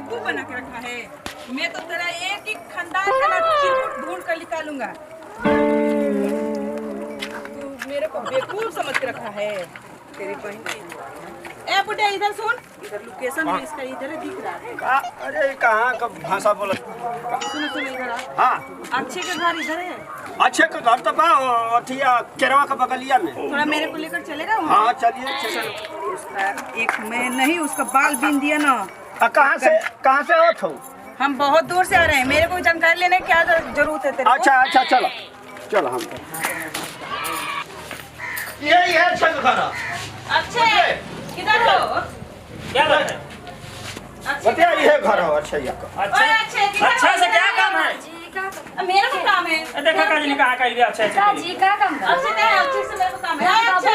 बेवकूफ बना के रखा है। मैं तो तेरा एक ही खानदान का ना चिरकुट ढूंढ कर निकालूंगा। तू मेरे को बेवकूफ समझ के रखा है। तेरी बहन ए बुढ़िया इधर सुन, इधर लोकेशन में इसका इधर दिख रहा है। अरे कहाँ का भाषा बोला? सुनो सुनो इधर आ। हाँ अक्षय का घर इधर है। अच्छे का घर तो बा अथिया केरवा का बगलिया में। थोड़ा मेरे को लेकर चलेगा वहाँ? हाँ चलिए चलो। उसका एक मैं नहीं उसका बाल बीन दिया ना। कहाँ से हो तुम? हम बहुत दूर से आ रहे हैं, मेरे को जानकारी लेने की क्या जरूरत है तेरे को? अच्छा चलो चलो हम यही है अच्छा घर। अक्षय किधर हो? क्या बात है? बतिया ये घर हो अच्छा ये का। अच्छा अच्छा से क्या काम है? मेरा को काम है। देखा काजी ने कहा कह दिया अच्छा अच्छा जी का काम है? अच्छे से अच्छे से मेरे को काम है। अच्छा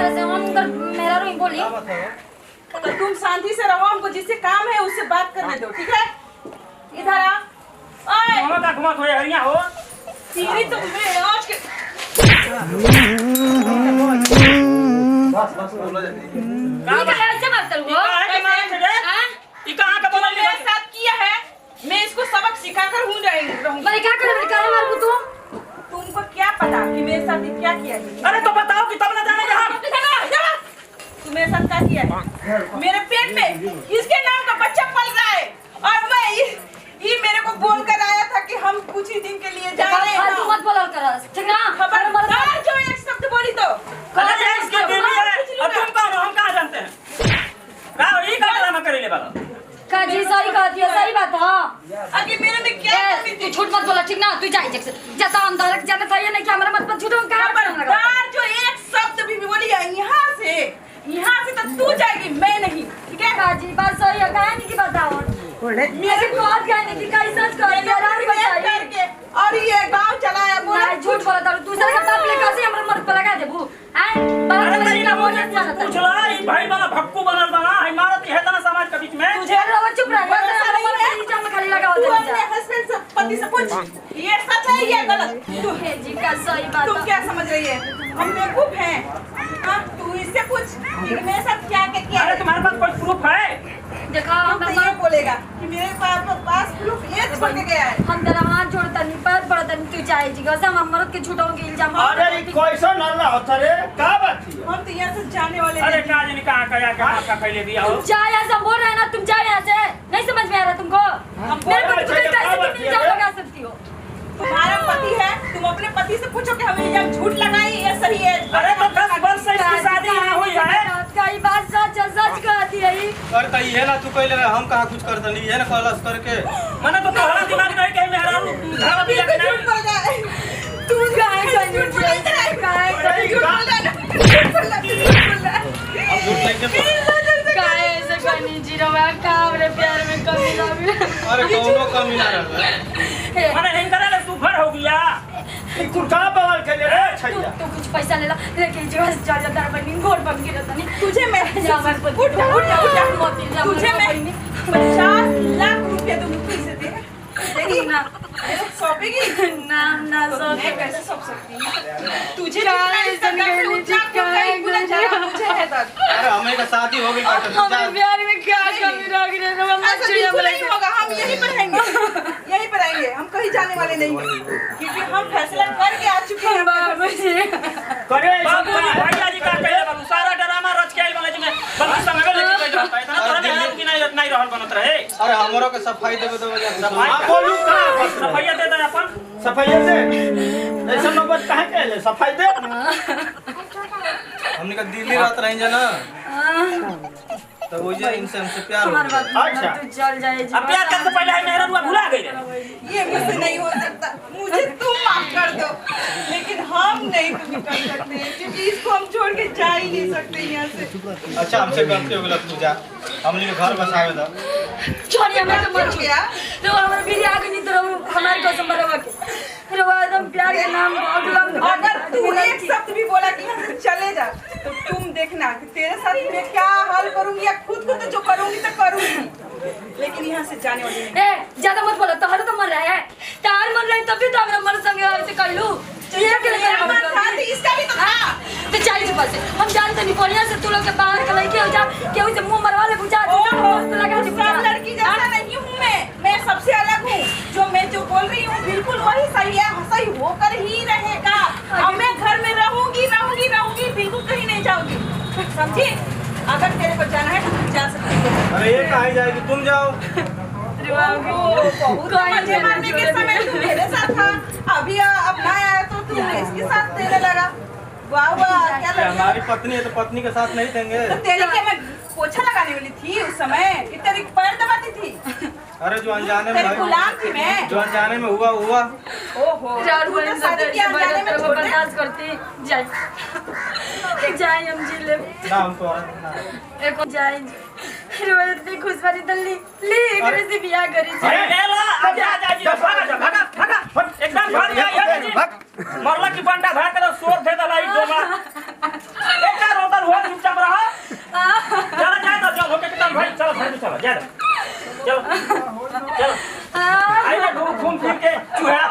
अच्छे हम उधर मेरा रूम बोली तो तुम शांति से रहो, हमको जिससे काम है उससे बात करने दो, ठीक है? इधर आ। ओए दोनों का घुमा थोड़े हरिया हो। तेरी तो मैं आज के ठीक है ऐसे मत करो। ये कहां का बोला मेरे साथ किया है, मैं इसको सबक सिखाकर हूँ रहूंगी। मैं क्या करे बेटा मार को तू? तुमको क्या पता कि मेरे साथ ये क्या किया है? अरे तो बताओ कि तब ना जानेंगे हम। तू मेरे साथ क्या किया है? मेरे पेट में इसके नाम का बच्चा पल रहा है और मैं ये मेरे को बोल कर आया था कि हम कुछ ही दिन के लिए जा रहे हैं। तू मत बोला कर ठीक ना? खबरदार जो एक शब्द बोली तो अरे ये इसकी बीवी है और तुम कौन हो? हम कहां जानते हैं? राव ये का ड्रामा करे ले बाबा। काजी सही कहती है, सही बात है। आगे मेरे में क्या कमी तू थी? झूठ मत बोला ठीक ना? तू जाए जैसे जैसा अंदर जाने था ये नहीं कि हमारा मत झूठ हम कहां पर लगा। खबरदार जो एक शब्द भी बोली है यहाँ से तो तू जाएगी, मैं नहीं, ठीक है? काजी बात सही है, कहां नहीं की बताओ। मेरे को बात कहने की कई सच कर यार करके और ये गांव चलाया बोला नहीं झूठ बोला था दूसरे का बाप लेकर से हमरा मत पर लगा देबू हैं बात अरे नहीं ना बोल पूछ ला ये भाई बना भक्कू बनल बना इमारत है तना समाज के बीच में। तुझे रहो चुप रह मत जाम खाली लगा तू होता अपने हस्बैंड से पति से पूछ ये सच है या गलत? तू है जी का सही बात तुम क्या समझ रही है? हम बेवकूफ हैं? हाँ तू इससे पूछ कि मेरे साथ क्या क्या किया अरे है? तुम्हारे पास कोई प्रूफ है? देखा हम तो ये बोलेगा कि मेरे पास प्रूफ ये छोड़ के गया है। हम तेरा हाथ जोड़ता नहीं पैर पड़ता नहीं तू चाहे जी गसा हम मरद के झूठों के इल्जाम अरे कैसा नल्ला होता रे का बात थी? हम तो यहाँ से जाने वाले अरे नहीं। काजी ने कहा क्या क्या आपका पहले दिया हो। तुम जाए यहाँ से बोल रहे हैं ना तुम जाए यहाँ से नहीं समझ में आ रहा तुमको मेरे को तुम कैसे इल्जाम लगा सकती हो? तुम्हारा पति है, तुम अपने पति से पूछो कि हमें इल्जाम झूठ लगाई ये सही है? अरे तो 10 वर्ष से इसकी शादी यहाँ हुई है। कई बात सच कहती है ये कर कही है ना तू कहले रहे हम कहाँ कुछ करते नहीं है ना कहलस करके मैंने तो तोहरा दिमाग नहीं कहीं मेहरा घर में बिया के नहीं। तू गाय का झूठ बोल रहा है, गाय का झूठ बोल रहा है, झूठ बोल रहा है। अब झूठ नहीं के काय ऐसे कनी जीरोवा काम रे प्यार में कमी ना भी अरे कौनो कमी ना रहे मैंने नहीं करा ले सुफर हो गया। ई कुर्ता बवाल के ले रे छैया। तू कुछ पैसा ले ला लेके जो चल जाता है बनी घोड़ बन के रहता नहीं तुझे मैं जावर पर उठ तुझे मैं 50 लाख रुपए तुमको इसे दे देगी ना सौंपेगी ना ना तो सो मैं कैसे सौंप सकती हूँ? तुझे मुझे है तक अरे हमें का शादी हो गई बात हमारे प्यार में क्या कमी रह गई रे हम ऐसा बिल्कुल नहीं होगा। हम यहीं पर रहेंगे, यहीं पर रहेंगे, हम कहीं जाने वाले नहीं हैं क्योंकि हम फैसला करके आ चुके हैं। करे बाबू जी भैया जी का कहले बाबू सारा ड्रामा रच के आइल वाले जी में बल्कि समय में लेके बैठ रहता है इतना तोरा में की नहीं रहल बनत रहे। अरे हमरो के सफाई देबे तो सफाई आप बोलू का सफाई दे दे अपन सफाई दे ऐसा नौबत काहे कहले सफाई दे। हमने का दिल्ली रात रही जाना तो वो जे इनसे हमसे प्यार हो गया। अच्छा। तू चल जाए जी अब प्यार करने से पहले है मेहरा रुआ भुला गई रे। ये मुझसे नहीं हो सकता, मुझे तुम माफ कर दो, लेकिन हम नहीं तुम्हें कर सकते क्योंकि इसको हम छोड़ के जा ही नहीं सकते यहाँ से। अच्छा हमसे गलती हो गई पूजा हमने के घर बसावे दो छोड़िए हमें तो मत हो गया तो हमारे बीरी आगे नहीं तो हमारे को संभरवा के रवा एकदम प्यार के नाम अगलम अगर तू एक शब्द भी बोला कि यहाँ से चले जा तो तुम देखना कि तेरे साथ मैं क्या हाल करूंगी या खुद को तो जो करूंगी तो करूंगी, लेकिन यहाँ से जाने वाली नहीं। ए ज्यादा मत बोलो तोहरा तो मन रहा है तार मन रहा है तब भी तो हमरा मन संग ऐसे कर लूं ये के लिए मेरा मन था तो इसका भी तो था। तो चाहिए चुप से हम जानते नहीं बढ़िया से तू लोग के बाहर के लड़के हो जा केहू से मुंह मरवा ले बुझा ओहो, लगा दे सब लड़की जैसा नहीं अबे ये कहाँ जाएगी, तुम जाओ। बहुत मजे मारने के समय तू मेरे साथ था, अभी अपना आया तो तू इसके साथ देने लगा। वाह वाह, क्या क्या लड़का। हमारी पत्नी है तो पत्नी के साथ नहीं देंगे। तो तेरे के मैं पोछा लगाने वाली थी उस समय कि तेरी पैर दबाती थी। अरे जो अनजाने में तेरी गुलाम थी मैं। जो अनजाने में हुआ हुआ। ओहो, तू तो शादी के अनजाने में छोड़ दे। बर्दाश्त करती जाए हम जी ले ना हमको ना। एक जाए रोज इतनी खुशबारी दल्ली ली करे से बियाह करी अरे ले ला आजा आजा जी भागा एकदम भाग जा जी मरला की बंटा भाग के शोर दे दला ई दोगा एक रोतल हो चुपचाप रहा चलो जा तो चल होके एकदम भाई चलो भाई चलो जा चलो चलो आइए घूम फिर के चूहा